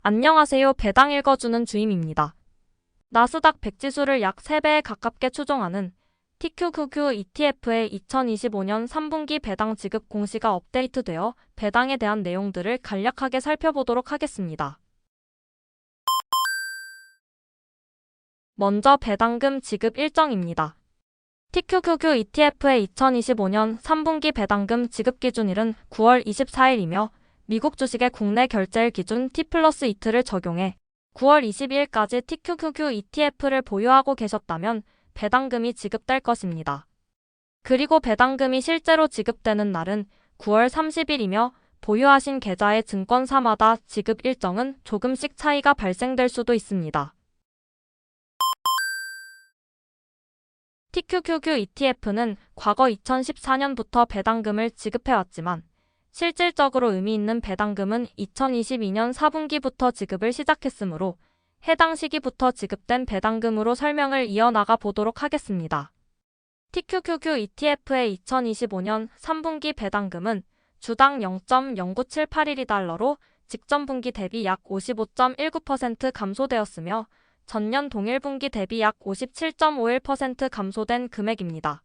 안녕하세요. 배당 읽어주는 주임입니다. 나스닥 100지수를 약 3배에 가깝게 추종하는 TQQQ ETF의 2025년 3분기 배당 지급 공시가 업데이트되어 배당에 대한 내용들을 간략하게 살펴보도록 하겠습니다. 먼저 배당금 지급 일정입니다. TQQQ ETF의 2025년 3분기 배당금 지급 기준일은 9월 24일이며 미국 주식의 국내 결제일 기준 T+2 이틀을 적용해 9월 22일까지 TQQQ ETF를 보유하고 계셨다면 배당금이 지급될 것입니다. 그리고 배당금이 실제로 지급되는 날은 9월 30일이며 보유하신 계좌의 증권사마다 지급 일정은 조금씩 차이가 발생될 수도 있습니다. TQQQ ETF는 과거 2014년부터 배당금을 지급해왔지만 실질적으로 의미 있는 배당금은 2022년 4분기부터 지급을 시작했으므로 해당 시기부터 지급된 배당금으로 설명을 이어나가 보도록 하겠습니다. TQQQ ETF의 2025년 3분기 배당금은 주당 0.09781달러로 직전 분기 대비 약 55.19% 감소되었으며 전년 동일 분기 대비 약 57.51% 감소된 금액입니다.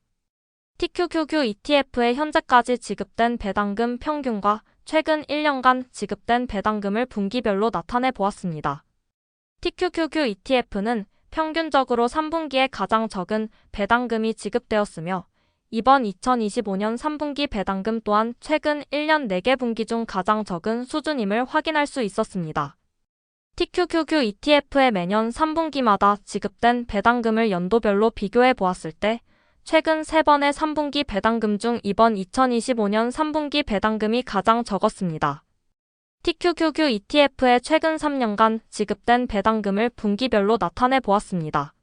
TQQQ ETF의 현재까지 지급된 배당금 평균과 최근 1년간 지급된 배당금을 분기별로 나타내 보았습니다. TQQQ ETF는 평균적으로 3분기에 가장 적은 배당금이 지급되었으며 이번 2025년 3분기 배당금 또한 최근 1년 4개 분기 중 가장 적은 수준임을 확인할 수 있었습니다. TQQQ ETF의 매년 3분기마다 지급된 배당금을 연도별로 비교해 보았을 때 최근 3번의 3분기 배당금 중 이번 2025년 3분기 배당금이 가장 적었습니다. TQQQ ETF의 최근 3년간 지급된 배당금을 분기별로 나타내 보았습니다.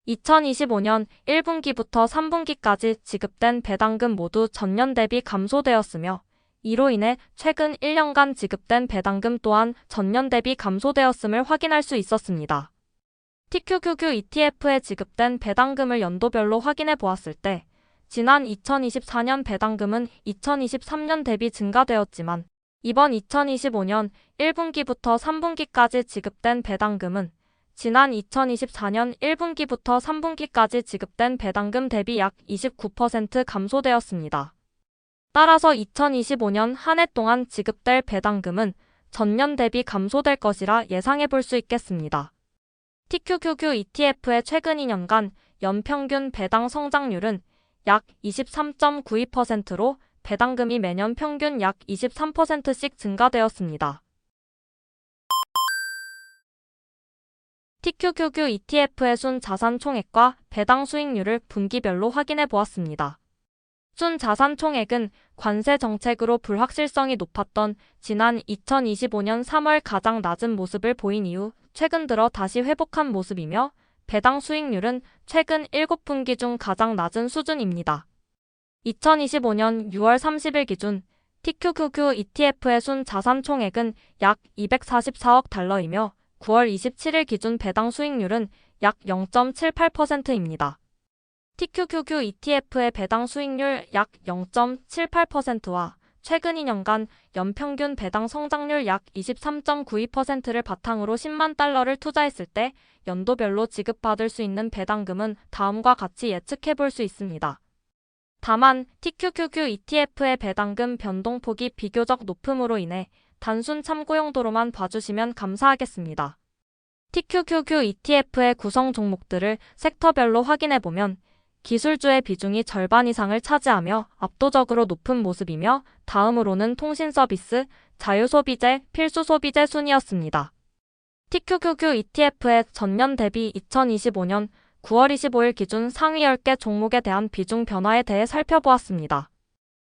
2025년 1분기부터 3분기까지 지급된 배당금 모두 전년 대비 감소되었으며 이로 인해 최근 1년간 지급된 배당금 또한 전년 대비 감소되었음을 확인할 수 있었습니다. TQQQ ETF에 지급된 배당금을 연도별로 확인해 보았을 때 지난 2024년 배당금은 2023년 대비 증가되었지만 이번 2025년 1분기부터 3분기까지 지급된 배당금은 지난 2024년 1분기부터 3분기까지 지급된 배당금 대비 약 29% 감소되었습니다. 따라서 2025년 한 해 동안 지급될 배당금은 전년 대비 감소될 것이라 예상해 볼 수 있겠습니다. TQQQ ETF의 최근 2년간 연평균 배당 성장률은 약 23.92%로 배당금이 매년 평균 약 23%씩 증가되었습니다. TQQQ ETF의 순 자산 총액과 배당 수익률을 분기별로 확인해 보았습니다. 순 자산 총액은 관세 정책으로 불확실성이 높았던 지난 2025년 3월 가장 낮은 모습을 보인 이후 최근 들어 다시 회복한 모습이며 배당 수익률은 최근 7분기 중 가장 낮은 수준입니다. 2025년 6월 30일 기준 TQQQ ETF의 순 자산 총액은 약 244억 달러이며 9월 27일 기준 배당 수익률은 약 0.78%입니다. TQQQ ETF의 배당 수익률 약 0.78%와 최근 2년간 연평균 배당 성장률 약 23.92%를 바탕으로 10만 달러를 투자했을 때 연도별로 지급받을 수 있는 배당금은 다음과 같이 예측해 볼 수 있습니다. 다만 TQQQ ETF의 배당금 변동폭이 비교적 높음으로 인해 단순 참고 용도로만 봐주시면 감사하겠습니다. TQQQ ETF의 구성 종목들을 섹터별로 확인해 보면 기술주의 비중이 절반 이상을 차지하며 압도적으로 높은 모습이며 다음으로는 통신서비스, 자유소비재, 필수소비재 순이었습니다. TQQQ ETF의 전년 대비 2025년 9월 25일 기준 상위 10개 종목에 대한 비중 변화에 대해 살펴보았습니다.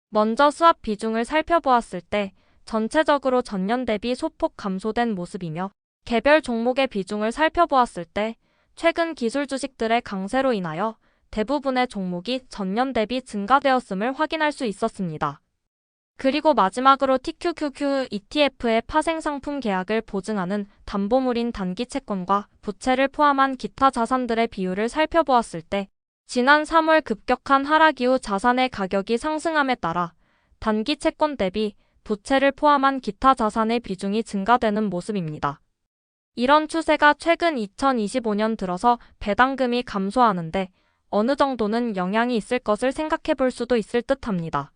먼저 수합 비중을 살펴보았을 때 전체적으로 전년 대비 소폭 감소된 모습이며 개별 종목의 비중을 살펴보았을 때 최근 기술 주식들의 강세로 인하여 대부분의 종목이 전년 대비 증가되었음을 확인할 수 있었습니다. 그리고 마지막으로 TQQQ ETF의 파생상품 계약을 보증하는 담보물인 단기 채권과 부채를 포함한 기타 자산들의 비율을 살펴보았을 때 지난 3월 급격한 하락 이후 자산의 가격이 상승함에 따라 단기 채권 대비 부채를 포함한 기타 자산의 비중이 증가되는 모습입니다. 이런 추세가 최근 2025년 들어서 배당금이 감소하는데 어느 정도는 영향이 있을 것을 생각해 볼 수도 있을 듯합니다.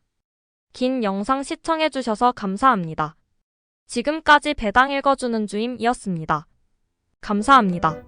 긴 영상 시청해 주셔서 감사합니다. 지금까지 배당 읽어주는 주임이었습니다. 감사합니다.